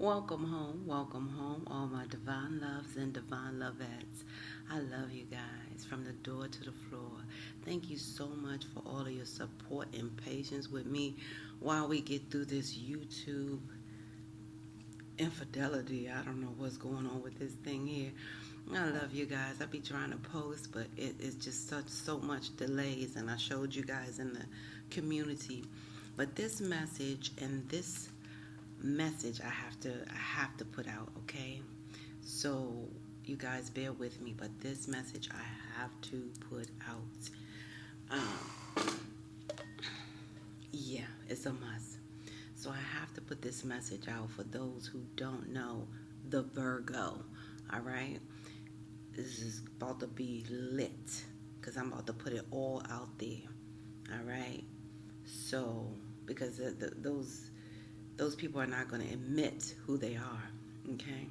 welcome home, all my divine loves and divine lovettes. I love you guys from the door to the floor. Thank you so much for all of your support and patience with me while we get through this YouTube infidelity. I don't know what's going on with this thing here. I love you guys. I be trying to post, but it's just so much delays, and I showed you guys in the community. But this message I have to put out, okay? So you guys bear with me, but this message I have to put out. Yeah, it's a must. So I have to put this message out for those who don't know the Virgo. All right, this is about to be lit because I'm about to put it all out there. All right, so because those people are not going to admit who they are. Okay,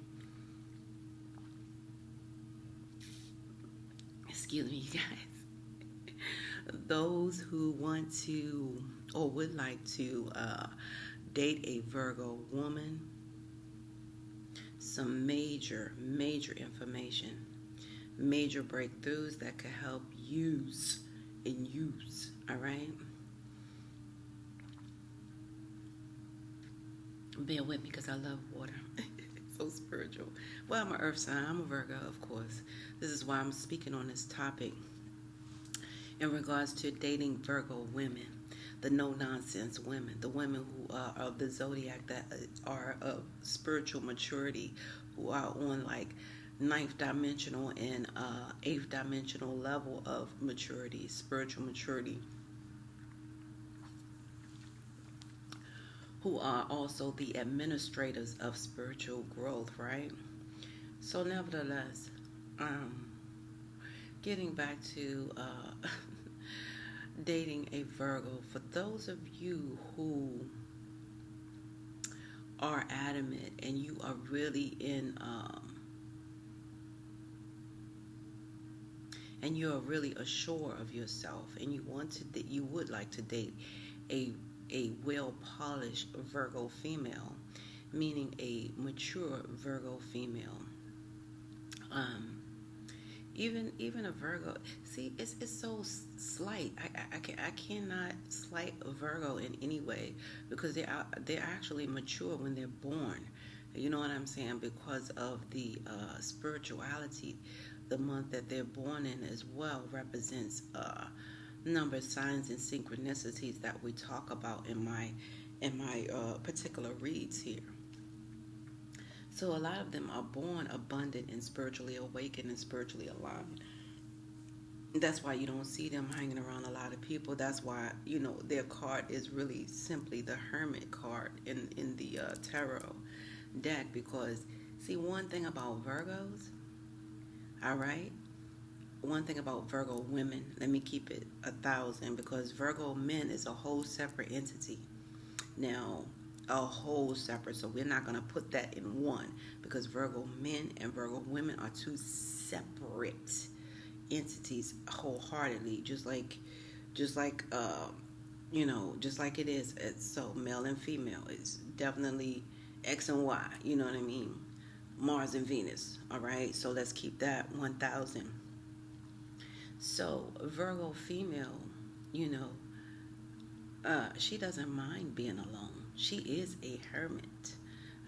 excuse me, you guys. Those who want to or would like to date a Virgo woman, some major information, major breakthroughs that could help use. All right, bear with me because I love water. It's so spiritual. Well, I'm an earth sign. I'm a Virgo, of course. This is why I'm speaking on this topic in regards to dating Virgo women, the no-nonsense women, the women who are of the zodiac that are of spiritual maturity, who are on like ninth dimensional and eighth dimensional level of maturity, spiritual maturity, who are also the administrators of spiritual growth, right? So, nevertheless, um, getting back to dating a Virgo, for those of you who are adamant and you are really in, and you are really assured of yourself, and you would like to date a well polished Virgo female, meaning a mature Virgo female. Um, even a Virgo. See, it's so slight. I cannot slight a Virgo in any way because they're actually mature when they're born. You know what I'm saying? Because of the spirituality, the month that they're born in as well represents number, signs, and synchronicities that we talk about in my particular reads here. So a lot of them are born abundant and spiritually awakened and spiritually aligned. That's why you don't see them hanging around a lot of people. That's why, their card is really simply the Hermit card in the tarot deck. Because, see, one thing about Virgos, all right? One thing about Virgo women, let me keep it 1,000, because Virgo men is a whole separate entity. Now, a whole separate, so we're not going to put that in one, because Virgo men and Virgo women are two separate entities wholeheartedly, just like it is. So male and female is definitely X and Y, you know what I mean? Mars and Venus, all right? So let's keep that 1,000. So Virgo female, you know, she doesn't mind being alone. She is a hermit,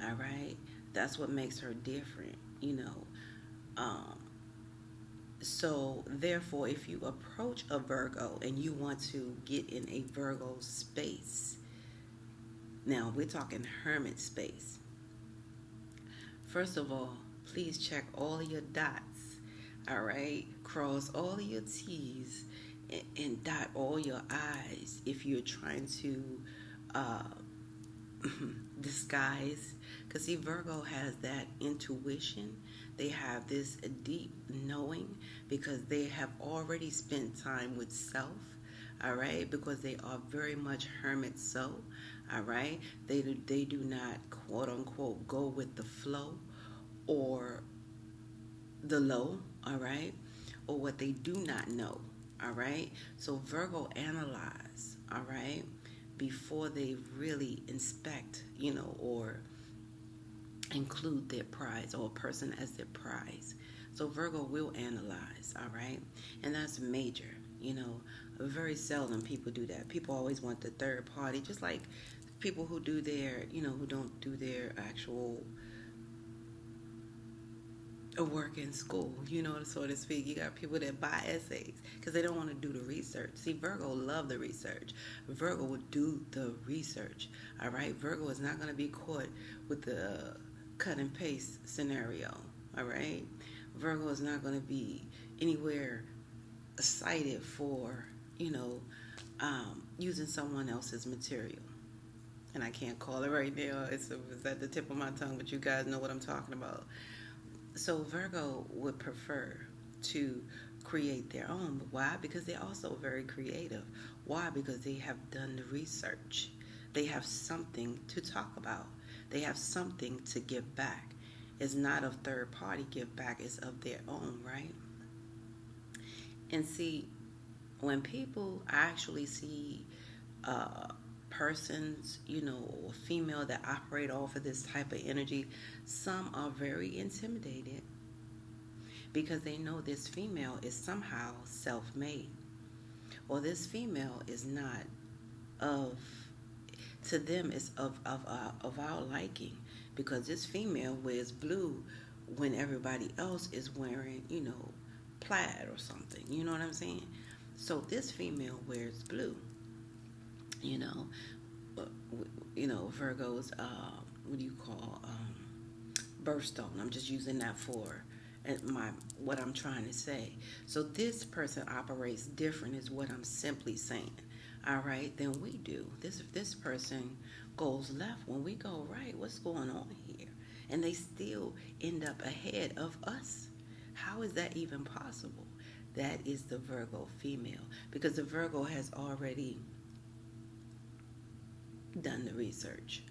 all right? That's what makes her different, you know. So therefore, if you approach a Virgo and you want to get in a Virgo space, now we're talking hermit space. First of all, please check all your dots, all right? Cross all your T's and dot all your I's if you're trying to uh, disguise. Because, see, Virgo has that intuition. They have this deep knowing because they have already spent time with self, all right? Because they are very much hermit soul, all right? They do not, quote unquote, go with the flow or the low, all right? Or what they do not know, all right? So Virgo analyze, all right, before they really inspect, or include their prize or a person as their prize. So Virgo will analyze, all right? And that's major. You know, very seldom people do that. People always want the third party, just like people who do their, who don't do their actual work in school, so to speak. You got people that buy essays because they don't want to do the research. See, Virgo love the research. Virgo would do the research, all right? Virgo is not going to be caught with the cut and paste scenario, all right? Virgo is not going to be anywhere cited for, using someone else's material. And I can't call it right now. It's at the tip of my tongue, but you guys know what I'm talking about. So Virgo would prefer to create their own. Why? Because they're also very creative. Why? Because they have done the research. They have something to talk about. They have something to give back. It's not of third party give back, it's of their own, right? And see, when people actually see persons, or female that operate off of this type of energy, some are very intimidated because they know this female is somehow self-made, or this female is not of, to them, is of our liking, because this female wears blue when everybody else is wearing, plaid or something. You know what I'm saying? So this female wears blue. Virgo's, what do you call, birthstone. I'm just using that for what I'm trying to say. So this person operates different is what I'm simply saying, all right, than we do. This person goes left when we go right. What's going on here? And they still end up ahead of us. How is that even possible? That is the Virgo female, because the Virgo has already done the research.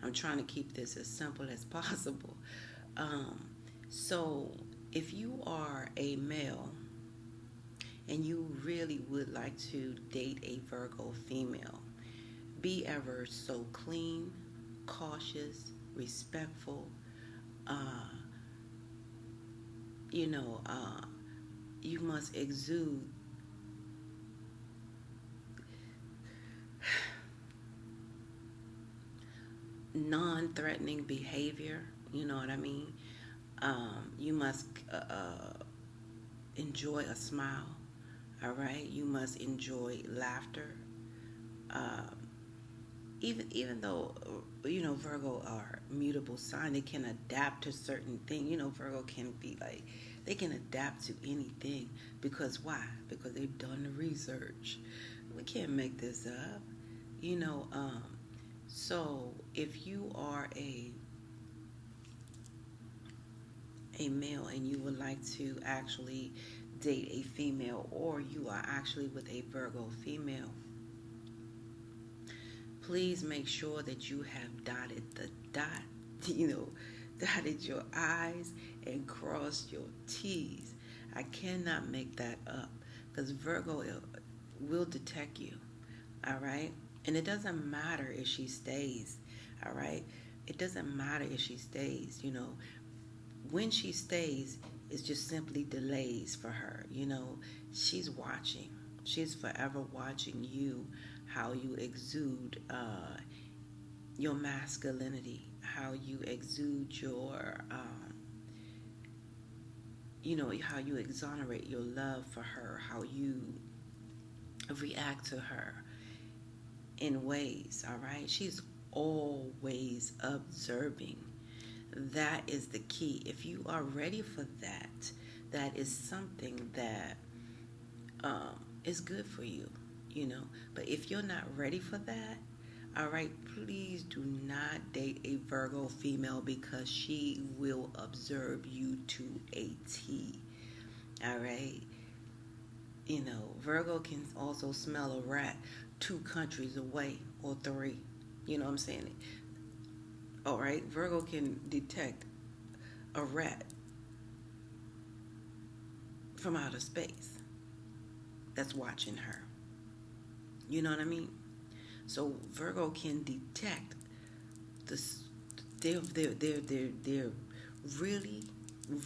I'm trying to keep this as simple as possible. So if you are a male and you really would like to date a Virgo female, be ever so clean, cautious, respectful. You must exude non-threatening behavior. You know what I mean? You must enjoy a smile. All right? You must enjoy laughter. Even though Virgo are mutable sign, they can adapt to certain things. Virgo can be like, they can adapt to anything. Because why? Because they've done the research. We can't make this up. So if you are a male and you would like to actually date a female, or you are actually with a Virgo female, please make sure that you have dotted the dot, dotted your I's and crossed your T's. I cannot make that up, because Virgo will detect you, all right? And it doesn't matter if she stays, all right? It doesn't matter if she stays, When she stays, it's just simply delays for her, She's watching. She's forever watching you, how you exude your masculinity, how you exude your, how you exonerate your love for her, how you react to her in ways, all right? She's always observing. That is the key. If you are ready for that, that is something that is good for you, But if you're not ready for that, all right, please do not date a Virgo female, because she will observe you to a T, all right? Virgo can also smell a rat 2 countries away, or 3. You know what I'm saying? All right, Virgo can detect a rat from outer space that's watching her. You know what I mean? So Virgo can detect they're really,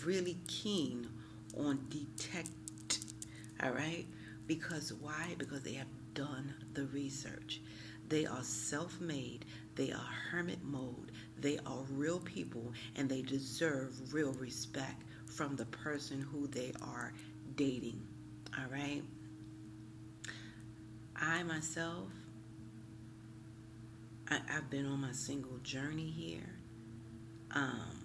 really keen on detect. All right, because why? Because they have done the research. They are self-made. They are hermit mode. They are real people, and they deserve real respect from the person who they are dating. All right. I myself, I've been on my single journey here. Um,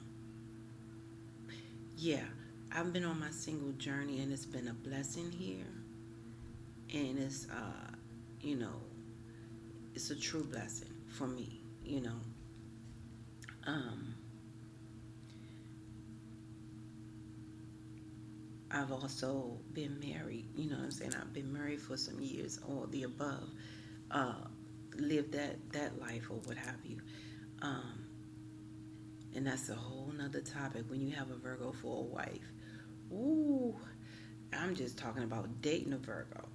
yeah, I've been on my single journey, and it's been a blessing here, and it's you know, it's a true blessing for me. Um, I've also been married. You know what I'm saying? I've been married for some years, all the above. Uh, lived that life or what have you. Um, and that's a whole nother topic when you have a Virgo for a wife. Ooh, I'm just talking about dating a Virgo.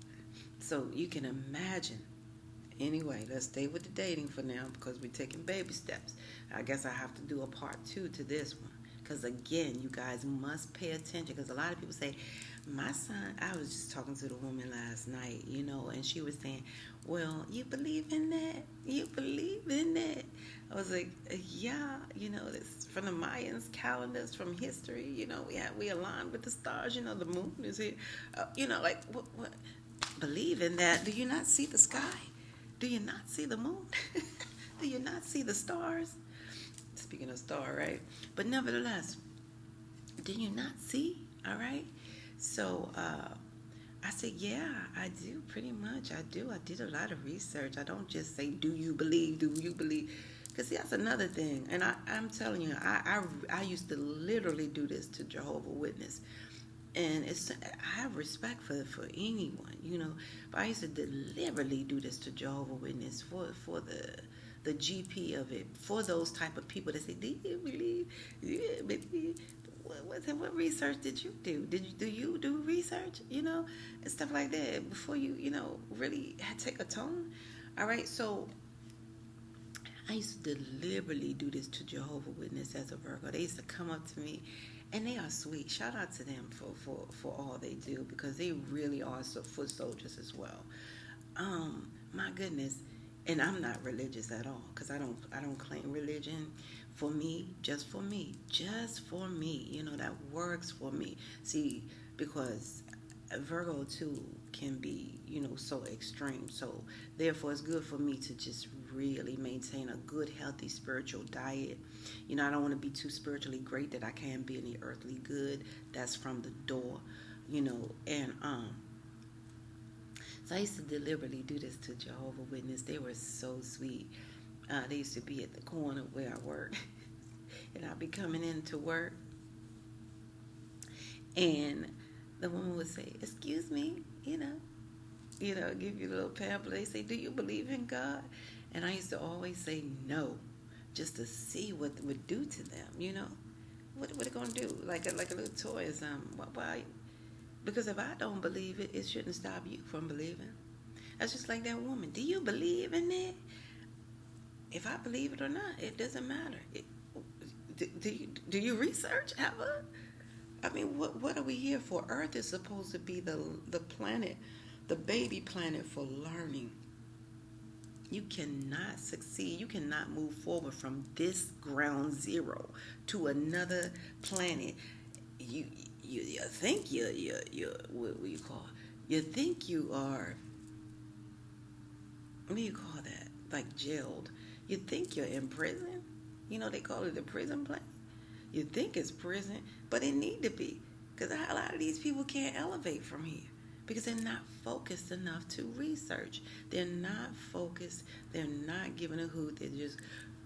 So you can imagine. Anyway, let's stay with the dating for now because we're taking baby steps. I guess I have to do a part 2 to this one. Because again, you guys must pay attention. Because a lot of people say, my son, I was just talking to the woman last night, and she was saying, well, you believe in that? You believe in that? I was like, yeah, it's from the Mayans calendars, from history, we align with the stars, the moon is here. Like, what? Believe in that? Do you not see the sky? Do you not see the moon? Do you not see the stars? Speaking of star, right? But nevertheless, do you not see? All right. So I said, yeah, I do pretty much. I do. I did a lot of research. I don't just say, do you believe? Do you believe? Because that's another thing. And I'm telling you, I used to literally do this to Jehovah's Witness. And I have respect for anyone, But I used to deliberately do this to Jehovah's Witness for the GP of it, for those type of people that say, do you believe? Yeah, believe. What research did you do? Do you do research? And stuff like that before you really take a tone. All right, so I used to deliberately do this to Jehovah's Witness as a Virgo. They used to come up to me. And they are sweet. Shout out to them for all they do because they really are foot soldiers as well. My goodness, and I'm not religious at all because I don't claim religion. For me, just for me, that works for me. See, because Virgo too can be so extreme. So therefore, it's good for me to just really maintain a good, healthy spiritual diet. I don't want to be too spiritually great that I can't be any earthly good. That's from the door, and so I used to deliberately do this to Jehovah's Witness. They were so sweet. They used to be at the corner where I work, and I'd be coming in to work, and the woman would say, "Excuse me," give you a little pamphlet. They say, "Do you believe in God?" And I used to always say no, just to see what it would do to them. What it gonna do? Like a little toy or something. Why? Because if I don't believe it, it shouldn't stop you from believing. That's just like that woman. Do you believe in it? If I believe it or not, it doesn't matter. Do you research ever? I mean, what are we here for? Earth is supposed to be the planet, the baby planet for learning. You cannot succeed. You cannot move forward from this ground zero to another planet. You think you what do you call? You think you are. What do you call that? Like jailed. You think you're in prison. They call it a prison place. You think it's prison, but it need to be. Because a lot of these people can't elevate from here. Because they're not focused enough to research. They're not focused. They're not giving a hoot. They're just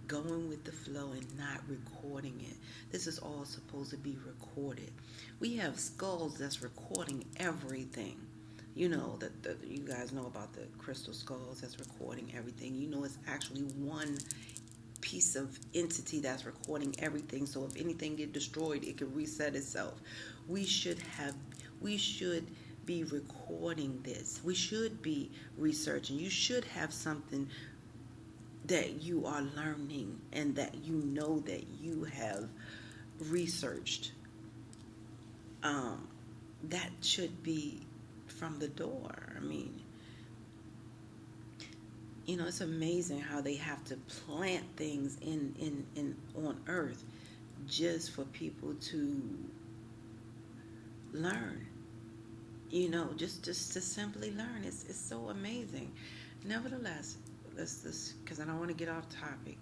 going with the flow and not recording it. This is all supposed to be recorded. We have skulls that's recording everything. That you guys know about the crystal skulls that's recording everything. It's actually one piece of entity that's recording everything. So if anything get destroyed, it can reset itself. We should be recording this. We should be researching. You should have something that you are learning and that you know that you have researched, um, that should be from the door. I mean, it's amazing how they have to plant things in on earth just for people to learn. Just to simply learn. It's so amazing. Nevertheless, let's because I don't want to get off topic.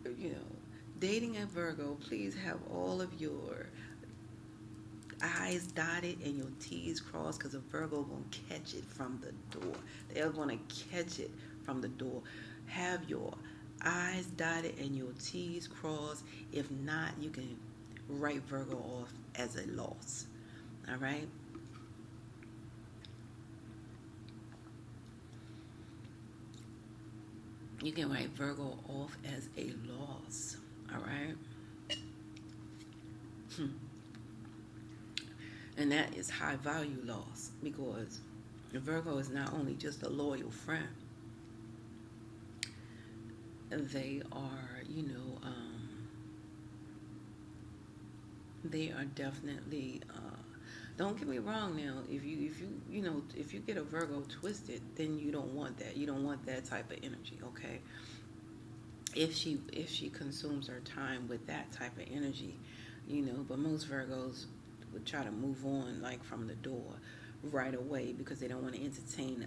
You know, Dating a Virgo, please have all of your I's dotted and your T's crossed, because a Virgo gonna catch it from the door. They're gonna catch it from the door. Have your I's dotted and your T's crossed. If not, you can write Virgo off as a loss. All right. You can write Virgo off as a loss. All right. And that is high value loss, because Virgo is not only just a loyal friend, they are, they are definitely. Don't get me wrong. Now, if you get a Virgo twisted, then you don't want that. You don't want that type of energy. Okay. If she consumes her time with that type of energy, but most Virgos would try to move on like from the door right away, because they don't want to entertain.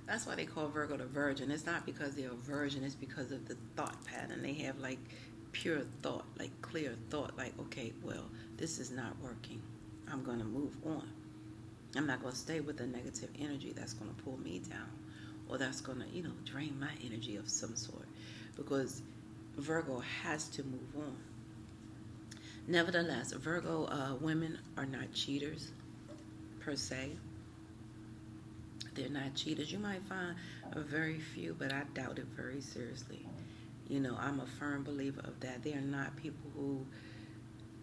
That's why they call Virgo the virgin. It's not because they're a virgin. It's because of the thought pattern. They have like pure thought, like clear thought, like, okay, well, this is not working. I'm going to move on. I'm not going to stay with a negative energy that's going to pull me down, or that's going to, drain my energy of some sort, because Virgo has to move on. Nevertheless, Virgo women are not cheaters per se. They're not cheaters. You might find a very few, but I doubt it very seriously. I'm a firm believer of that. They are not people who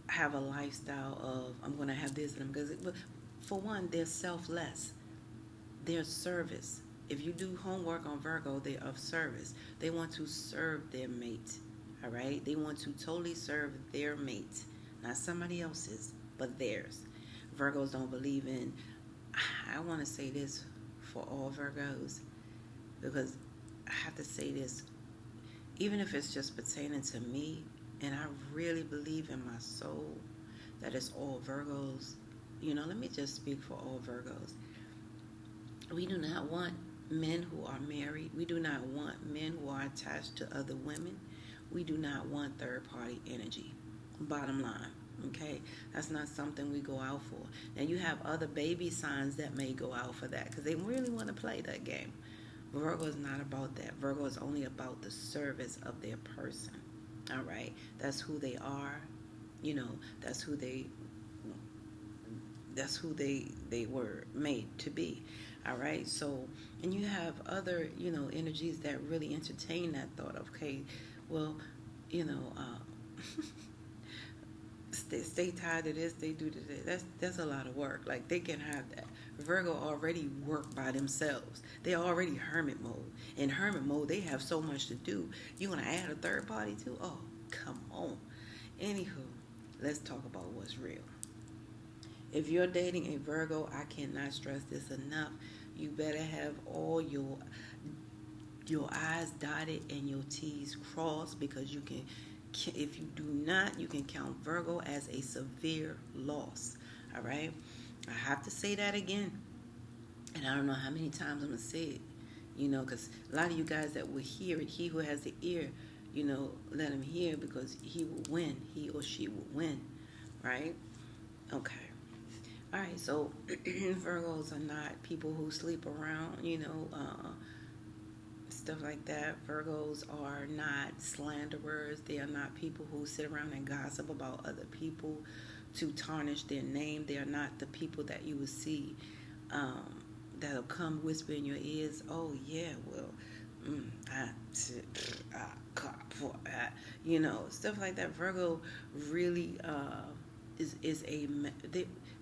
have a lifestyle of, I'm going to have this and I'm going to. For one, they're selfless. They're service. If you do homework on Virgo, they're of service. They want to serve their mate. All right? They want to totally serve their mate. Not somebody else's, but theirs. Virgos don't believe in, I want to say this for all Virgos, because I have to say this, even if it's just pertaining to me, and I really believe in my soul that it's all Virgos. Let me just speak for all Virgos. We do not want men who are married. We do not want men who are attached to other women. We do not want third-party energy. Bottom line, okay? That's not something we go out for. Now, you have other baby signs that may go out for that because they really want to play that game. Virgo is not about that. Virgo is only about the service of their person, all right? That's who they are. That's who they were made to be, all right? So, and you have other, energies that really entertain that thought of, okay, well, stay tied to this, they do this. That's a lot of work. Like, they can have that. Virgo already work by themselves. They're already hermit mode. In hermit mode, they have so much to do. You want to add a third party too? Oh, come on. Anywho, let's talk about what's real. If you're dating a Virgo, I cannot stress this enough. You better have all your I's dotted and your T's crossed, because you can. If you do not, you can count Virgo as a severe loss. All right? I have to say that again. And I don't know how many times I'm going to say it. Because a lot of you guys that will hear it, he who has the ear, let him hear, because he will win. He or she will win. Right? Okay. All right. So Virgos are not people who sleep around, stuff like that. Virgos are not slanderers. They are not people who sit around and gossip about other people to tarnish their name. They are not the people that you will see that'll come whisper in your ears, oh yeah, well, stuff like that. Virgo really is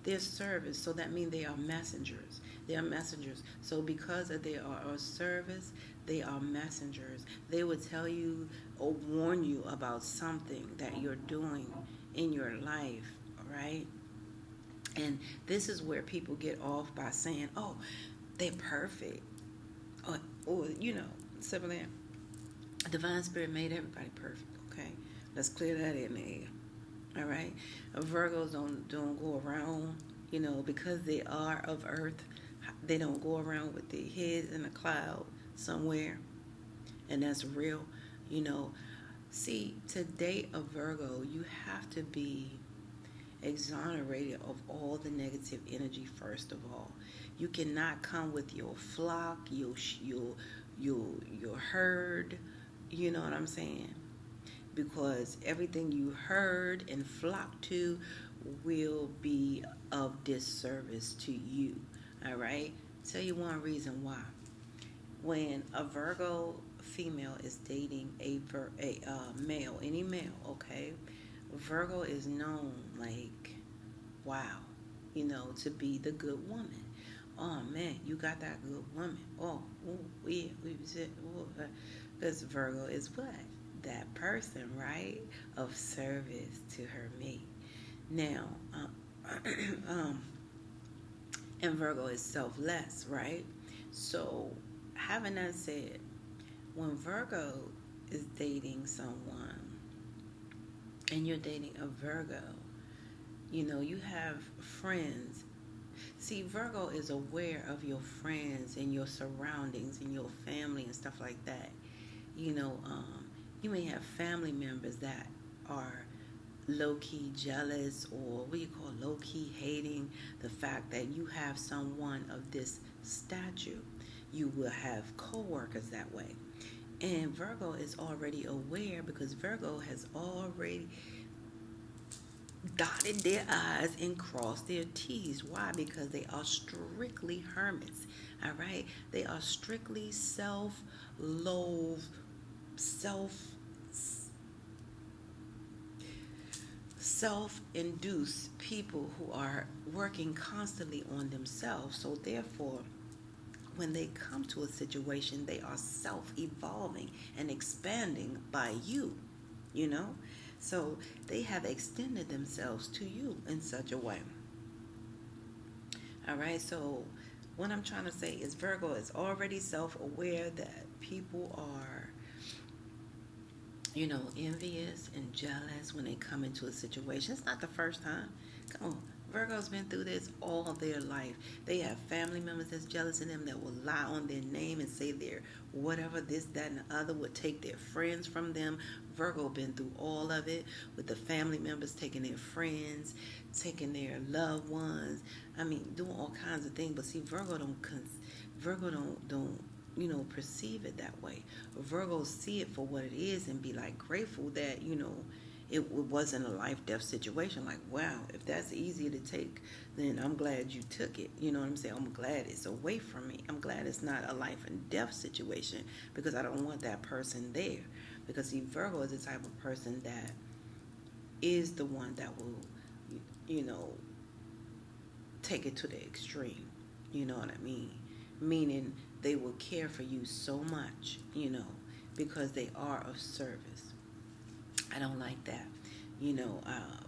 they're service, so that means they are messengers. They are messengers. So because they are of service, they are messengers. They will tell you or warn you about something that you're doing in your life, right? And this is where people get off by saying, "Oh, they're perfect," or simple that. Divine Spirit made everybody perfect. Okay, let's clear that in the air. All right, Virgos don't go around, because they are of Earth. They don't go around with their heads in a cloud somewhere, and that's real. You know, See, to date a Virgo, you have to be exonerated of all the negative energy first of all. You cannot come with your flock, your herd, you know what I'm saying? Because everything you heard and flocked to will be of disservice to you. All right? Tell you one reason why. When a Virgo female is dating a male, any male, okay, Virgo is known like, wow, to be the good woman. Oh man, you got that good woman. Oh, ooh, we said, because Virgo is what? That person, right? Of service to her mate. Now, and Virgo is selfless, right? So, having that said, when Virgo is dating someone and you're dating a Virgo, you have friends. See, Virgo is aware of your friends and your surroundings and your family and stuff like that. You may have family members that are low-key jealous, or what you call low-key hating the fact that you have someone of this stature. You will have co-workers that way. And Virgo is already aware because Virgo has already dotted their I's and crossed their T's. Why? Because they are strictly hermits. All right? They are strictly self-loathe, self-induced people who are working constantly on themselves. So therefore, when they come to a situation, they are self-evolving and expanding by you, So they have extended themselves to you in such a way. All right, so what I'm trying to say is Virgo is already self-aware that people are, envious and jealous when they come into a situation. It's not the first time. Come on. Virgo's been through this all their life. They have family members that's jealous of them that will lie on their name and say they're whatever, this, that, and the other, would take their friends from them. Virgo been through all of it with the family members taking their friends, taking their loved ones. I mean, doing all kinds of things. But see, Virgo don't perceive it that way. Virgos see it for what it is and be like grateful that, it wasn't a life-death situation. Like, wow, if that's easier to take, then I'm glad you took it. You know what I'm saying? I'm glad it's away from me. I'm glad it's not a life and death situation because I don't want that person there. Because, see, Virgo is the type of person that is the one that will, take it to the extreme. You know what I mean? Meaning they will care for you so much, because they are of service. I don't like that.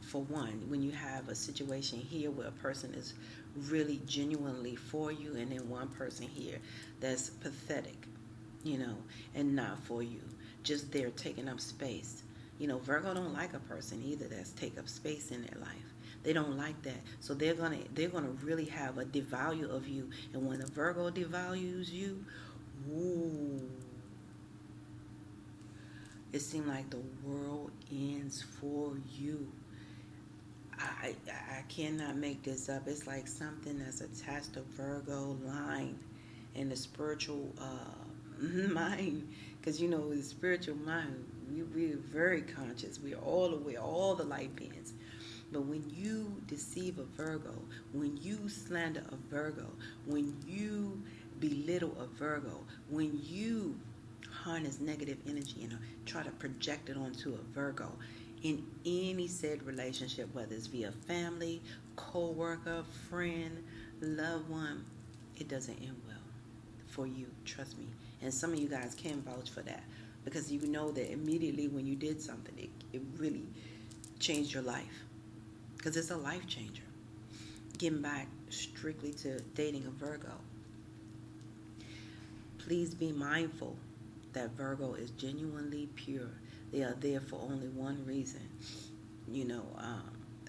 For one, when you have a situation here where a person is really genuinely for you, and then one person here that's pathetic, and not for you, just there taking up space. Virgo don't like a person either that's take up space in their life. They don't like that, so they're gonna really have a devalue of you. And when a Virgo devalues you, ooh, it seems like the world ends for you. I cannot make this up. It's like something that's attached to Virgo line in the spiritual mind. Because, the spiritual mind, we're very conscious. We're all aware, all the light beings. But when you deceive a Virgo, when you slander a Virgo, when you belittle a Virgo, when you harness negative energy and try to project it onto a Virgo in any said relationship, whether it's via family, co-worker, friend, loved one, it doesn't end well for you. Trust me. And some of you guys can vouch for that because you know that immediately when you did something, it really changed your life because it's a life changer. Getting back strictly to dating a Virgo, please be mindful that Virgo is genuinely pure. They are there for only one reason, you know,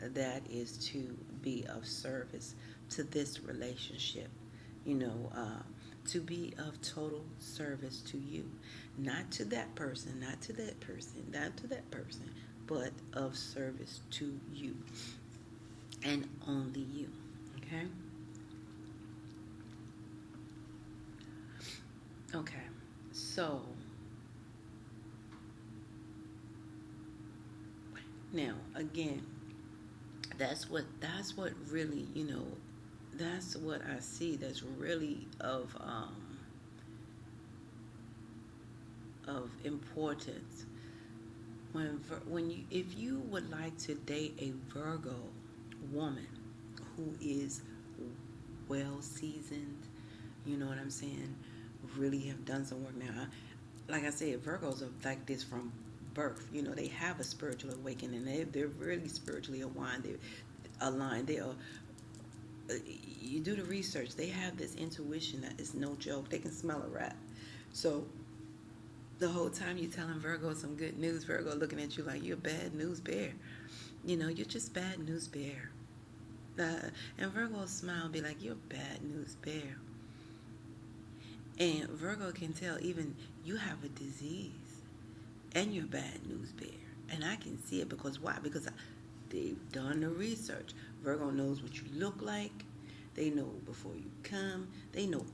that is to be of service to this relationship, you know, to be of total service to you, not to that person, not to that person, not to that person, but of service to you and only you. Okay? Okay. So now again, that's what really, you know, that's what I see that's really of importance when you, if you would like to date a Virgo woman who is well seasoned, you know what I'm saying, really have done some work. Now, like I said, Virgos are like this from birth. You know, they have a spiritual awakening. They're really spiritually aligned. They are. You do the research. They have this intuition that is no joke. They can smell a rat. So the whole time you're telling Virgo some good news, Virgo looking at you like you're a bad news bear. You know, you're just bad news bear. And Virgo will smile and be like, you're a bad news bear. And Virgo can tell even you have a disease and you're bad news bear. And I can see it because why? Because they've done the research. Virgo knows what you look like. They know before you come. They know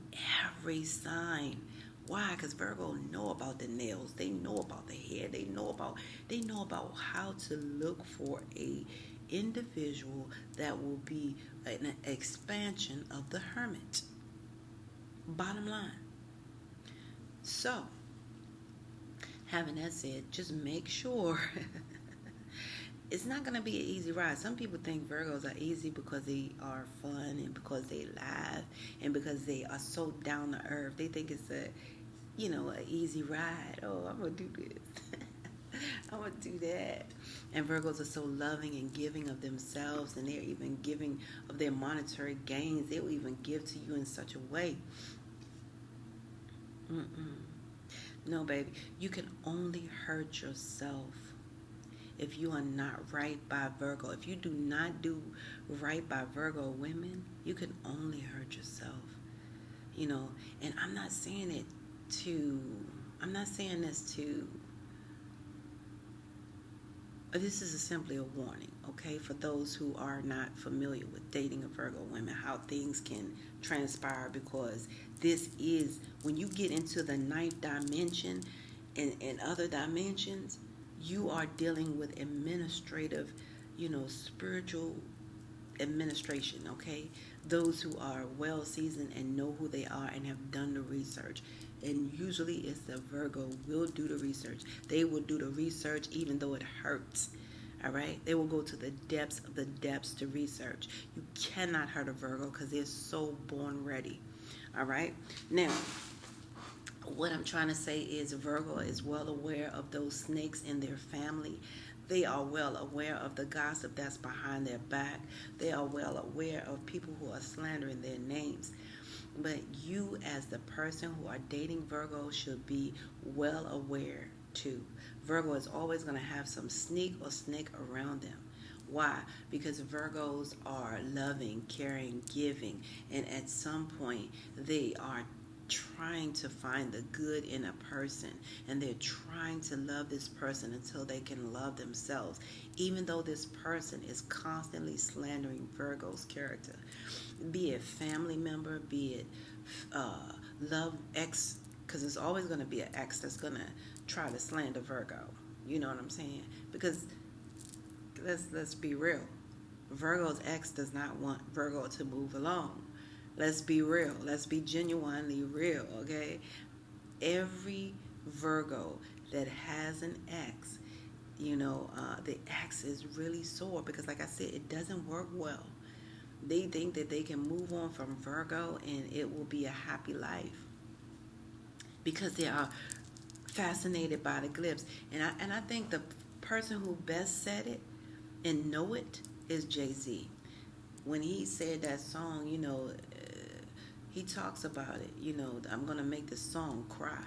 every sign. Why? Because Virgo know about the nails. They know about the hair. They know about how to look for a individual that will be an expansion of the hermit. Bottom line. So, having that said, just make sure it's not going to be an easy ride. Some people think Virgos are easy because they are fun and because they laugh and because they are so down to earth. They think it's an easy ride. Oh, I'm going to do this. I'm going to do that. And Virgos are so loving and giving of themselves, and they're even giving of their monetary gains. They will even give to you in such a way. No, baby. You can only hurt yourself if you are not right by Virgo. If you do not do right by Virgo women, you can only hurt yourself. You know, and I'm not saying this to, this is simply a warning, okay, for those who are not familiar with dating a Virgo woman, how things can transpire, because this is, when you get into the ninth dimension and other dimensions, you are dealing with administrative, spiritual administration, okay? Those who are well seasoned and know who they are and have done the research. And usually it's the Virgo will do the research. They will do the research even though it hurts. All right? They will go to the depths of the depths to research. You cannot hurt a Virgo because they're so born ready. All right? Now, what I'm trying to say is Virgo is well aware of those snakes in their family. They are well aware of the gossip that's behind their back. They are well aware of people who are slandering their names. But you, as the person who are dating Virgo, should be well aware too. Virgo is always going to have some sneak or snake around them. Why? Because Virgos are loving, caring, giving, and at some point they are trying to find the good in a person, and they're trying to love this person until they can love themselves, even though this person is constantly slandering Virgo's character, be it family member, be it love ex, because there's always going to be an ex that's going to try to slander Virgo. You know what I'm saying? Because let's be real, Virgo's ex does not want Virgo to move along. Let's be real. Let's be genuinely real, okay? Every Virgo that has an ex, the ex is really sore because, like I said, it doesn't work well. They think that they can move on from Virgo and it will be a happy life because they are fascinated by the glyphs. And I think the person who best said it and know it is Jay-Z. When he said that song, he talks about it. I'm gonna make this song cry.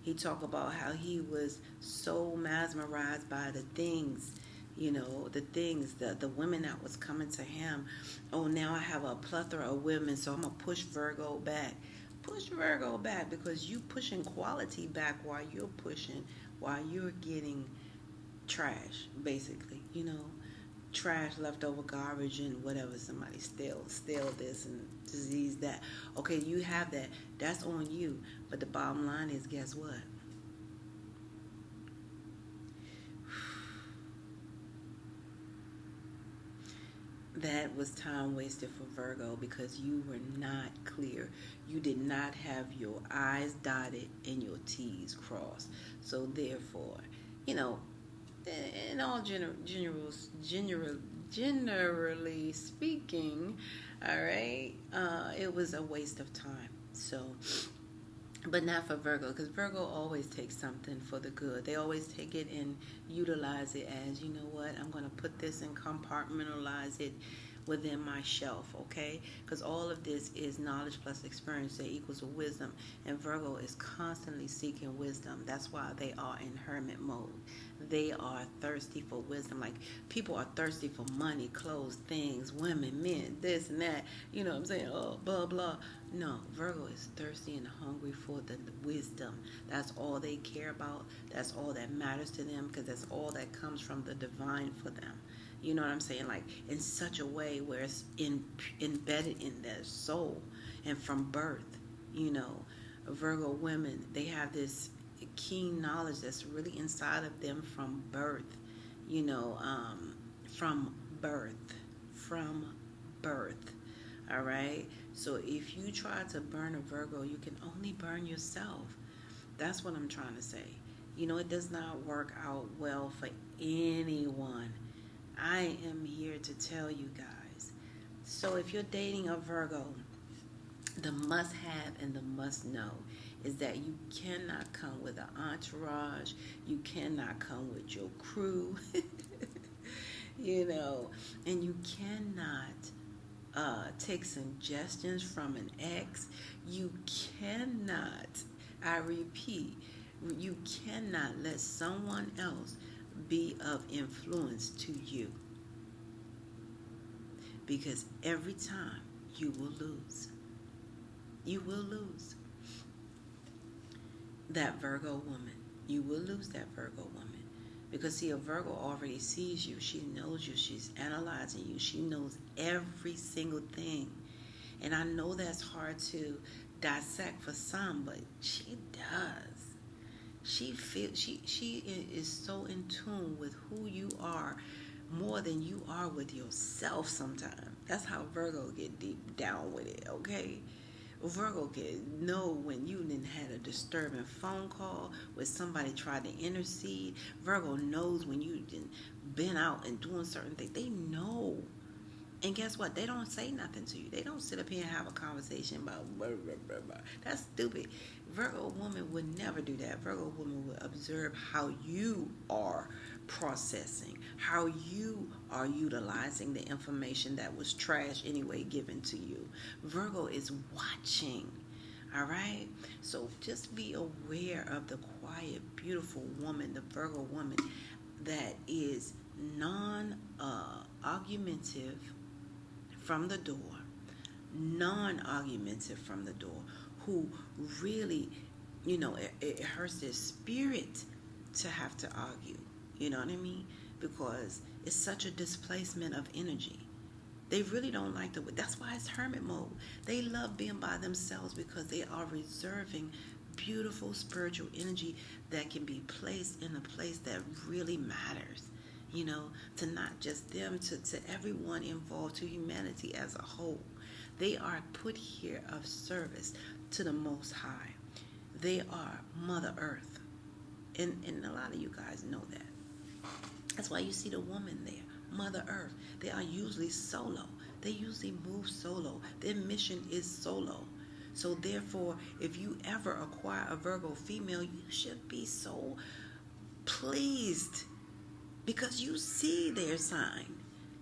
He talked about how he was so mesmerized by the things, the women that was coming to him. Oh, now I have a plethora of women, so I'm gonna push Virgo back. Push Virgo back because you pushing quality back while you're getting trash, basically. Trash, leftover garbage, and whatever. Somebody steal this and disease that. Okay, you have that. That's on you. But the bottom line is, guess what? That was time wasted for Virgo because you were not clear. You did not have your I's dotted and your T's crossed. So therefore, you know, in all generally speaking, all right, it was a waste of time. So, but not for Virgo, because Virgo always takes something for the good. They always take it and utilize it as, you know what, I'm going to put this and compartmentalize it within my shelf, okay? Because all of this is knowledge plus experience that equals a wisdom. And Virgo is constantly seeking wisdom. That's why they are in hermit mode. They are thirsty for wisdom. Like, people are thirsty for money, clothes, things, women, men, this and that. You know what I'm saying? Oh, blah, blah. No, Virgo is thirsty and hungry for the wisdom. That's all they care about. That's all that matters to them, because that's all that comes from the divine for them. You know what I'm saying? Like, in such a way where it's embedded in their soul and from birth. Virgo women, they have this keen knowledge that's really inside of them from birth. From birth. From birth. All right? So if you try to burn a Virgo, you can only burn yourself. That's what I'm trying to say. It does not work out well for anyone. I am here to tell you guys. So if you're dating a Virgo, the must have and the must know is that you cannot come with an entourage. You cannot come with your crew. And you cannot take suggestions from an ex. You cannot, I repeat, you cannot let someone else be of influence to you, because every time you will lose. You will lose that Virgo woman. You will lose that Virgo woman. Because, see, a Virgo already sees you. She knows you. She's analyzing you. She knows every single thing. And I know that's hard to dissect for some, but she does. She is so in tune with who you are more than you are with yourself sometimes. That's how Virgo get deep down with it, okay? Virgo can know when you didn't had a disturbing phone call, when somebody tried to intercede. Virgo knows when you didn't been out and doing certain things. They know. And guess what? They don't say nothing to you. They don't sit up here and have a conversation about blah, blah, blah, blah. That's stupid. Virgo woman would never do that. Virgo woman would observe how you are processing, how you are utilizing the information that was trash anyway given to you. Virgo is watching. All right? So just be aware of the quiet, beautiful woman, the Virgo woman that is non-argumentative from the door, non-argumentative from the door, who really, it hurts their spirit to have to argue. You know what I mean? Because it's such a displacement of energy. They really don't like that's why it's hermit mode. They love being by themselves because they are reserving beautiful spiritual energy that can be placed in a place that really matters. To not just them, to everyone involved, to humanity as a whole. They are put here of service to the Most High. They are Mother Earth. And a lot of you guys know that. That's why you see the woman there, Mother Earth. They are usually solo. They usually move solo. Their mission is solo. So therefore, if you ever acquire a Virgo female, you should be so pleased because you see their sign.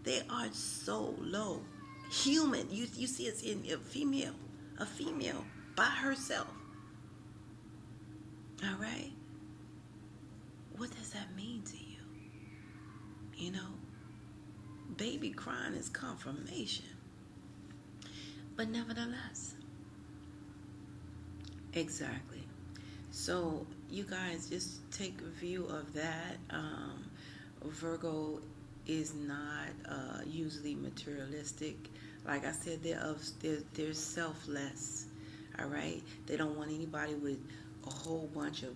They are so low. Human. You see it's in a female by herself. All right? What does that mean to you? You know, baby crying is confirmation. But nevertheless, exactly. So you guys just take a view of that. Virgo is not usually materialistic. Like I said, they're selfless. All right, they don't want anybody with a whole bunch of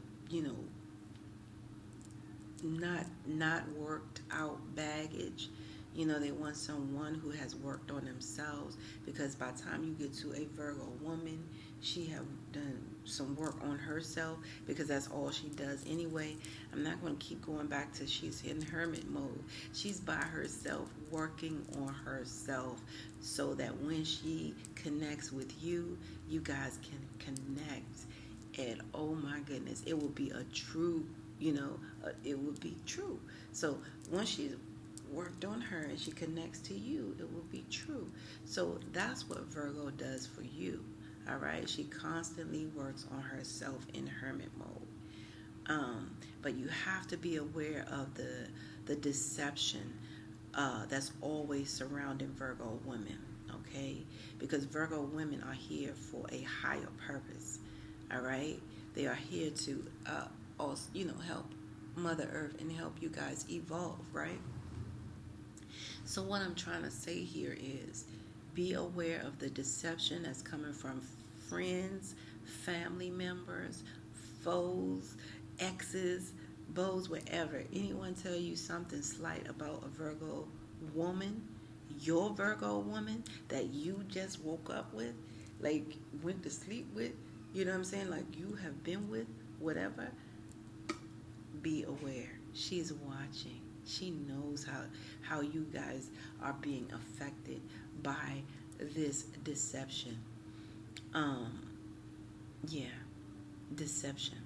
not worked out baggage. They want someone who has worked on themselves, because by the time you get to a Virgo woman, she have done some work on herself, because that's all she does anyway. I'm not going to keep going back to she's in hermit mode. She's by herself, working on herself, so that when she connects with you, you guys can connect. And oh my goodness, it will be a true, it will be true. So once she's worked on her and she connects to you, it will be true. So that's what Virgo does for you. All right, she constantly works on herself in hermit mode. But you have to be aware of the deception that's always surrounding Virgo women. Okay, because Virgo women are here for a higher purpose. All right, they are here to also, help Mother Earth and help you guys evolve. Right. So what I'm trying to say here is, be aware of the deception that's coming from friends, family members, foes, exes, beaux, wherever. Anyone tell you something slight about a Virgo woman, your Virgo woman that you just woke up with, like went to sleep with, you know what I'm saying, like you have been with, whatever, be aware. She's watching. She knows how you guys are being affected by this deception. Yeah, deception.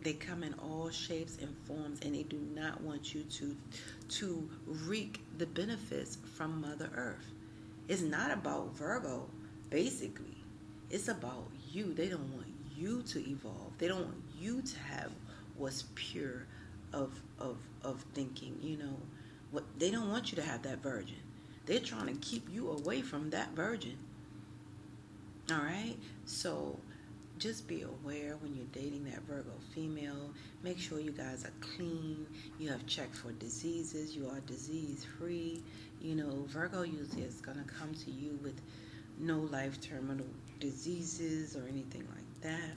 They come in all shapes and forms, and they do not want you to reap the benefits from Mother Earth. It's not about Virgo, basically. It's about you. They don't want you to evolve. They don't want you to have what's pure of thinking. What they don't want you to have that virgin. They're trying to keep you away from that virgin. All right? So just be aware when you're dating that Virgo female. Make sure you guys are clean. You have checked for diseases. You are disease free. Virgo usually is going to come to you with no life terminal diseases or anything like that.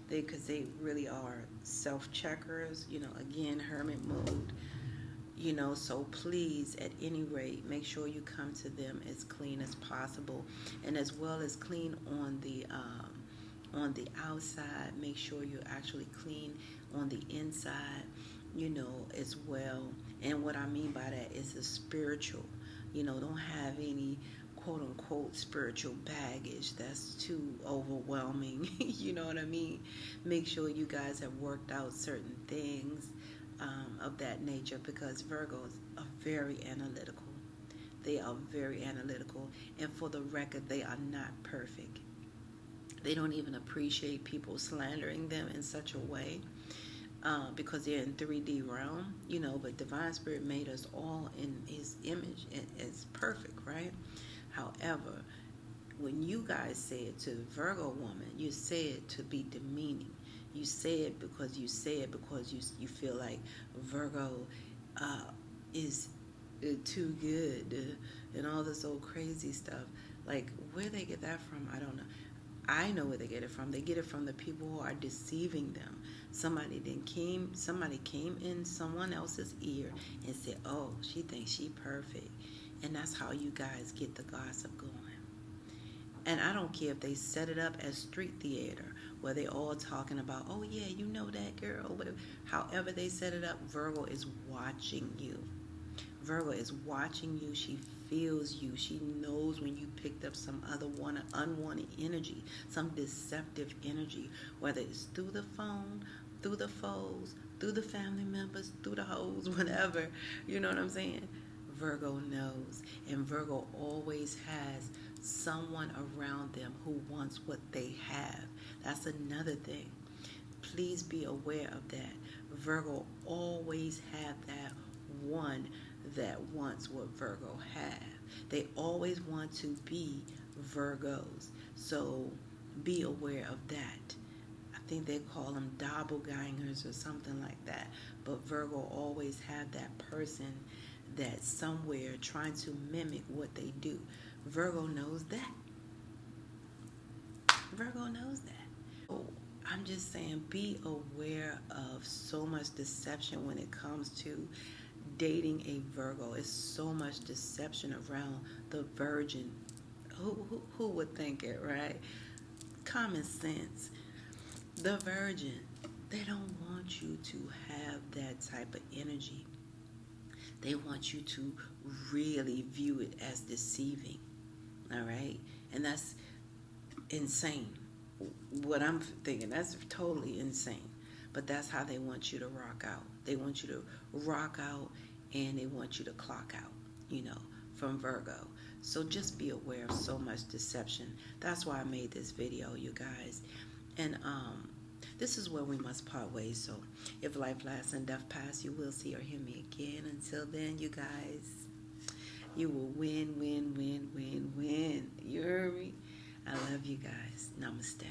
Because they really are self-checkers. Again, hermit mode. So please, at any rate, make sure you come to them as clean as possible, and as well as clean on the outside. Make sure you're actually clean on the inside, as well. And what I mean by that is the spiritual. Don't have any quote unquote spiritual baggage that's too overwhelming. You know what I mean? Make sure you guys have worked out certain things of that nature, because Virgos are very analytical. They are very analytical, and for the record, they are not perfect. They don't even appreciate people slandering them in such a way, because they're in 3D realm, but Divine Spirit made us all in His image and it's perfect, right? However, when you guys say it to the Virgo woman, you say it to be demeaning. You say it because you feel like Virgo is too good and all this old crazy stuff. Like, where they get that from, I don't know. I know where they get it from. They get it from the people who are deceiving them. Somebody came in someone else's ear and said, "Oh, she thinks she perfect," and that's how you guys get the gossip going. And I don't care if they set it up as street theater where they all talking about, oh yeah, you know that girl, whatever. However they set it up, Virgo is watching you. Virgo is watching you. She feels you. She knows when you picked up some other unwanted energy, some deceptive energy, whether it's through the phone, through the foes, through the family members, through the hoes, whatever. You know what I'm saying? Virgo knows. And Virgo always has someone around them who wants what they have. That's another thing. Please be aware of that. Virgo always have that one that wants what Virgo have. They always want to be Virgos. So be aware of that. I think they call them doppelgangers or something like that. But Virgo always have that person that's somewhere trying to mimic what they do. Virgo knows that. Virgo knows that. So I'm just saying, be aware of so much deception when it comes to dating a Virgo. It's so much deception around the virgin. Who would think it, right? Common sense. The virgin, they don't want you to have that type of energy. They want you to really view it as deceiving. All right? And that's insane. What I'm thinking, that's totally insane. But that's how they want you to rock out. They want you to rock out and they want you to clock out, from Virgo. So just be aware of so much deception. That's why I made this video, you guys. And this is where we must part ways. So if life lasts and death pass, you will see or hear me again. Until then, you guys, you will win, win, win, win, win. You heard me? I love you guys. Namaste.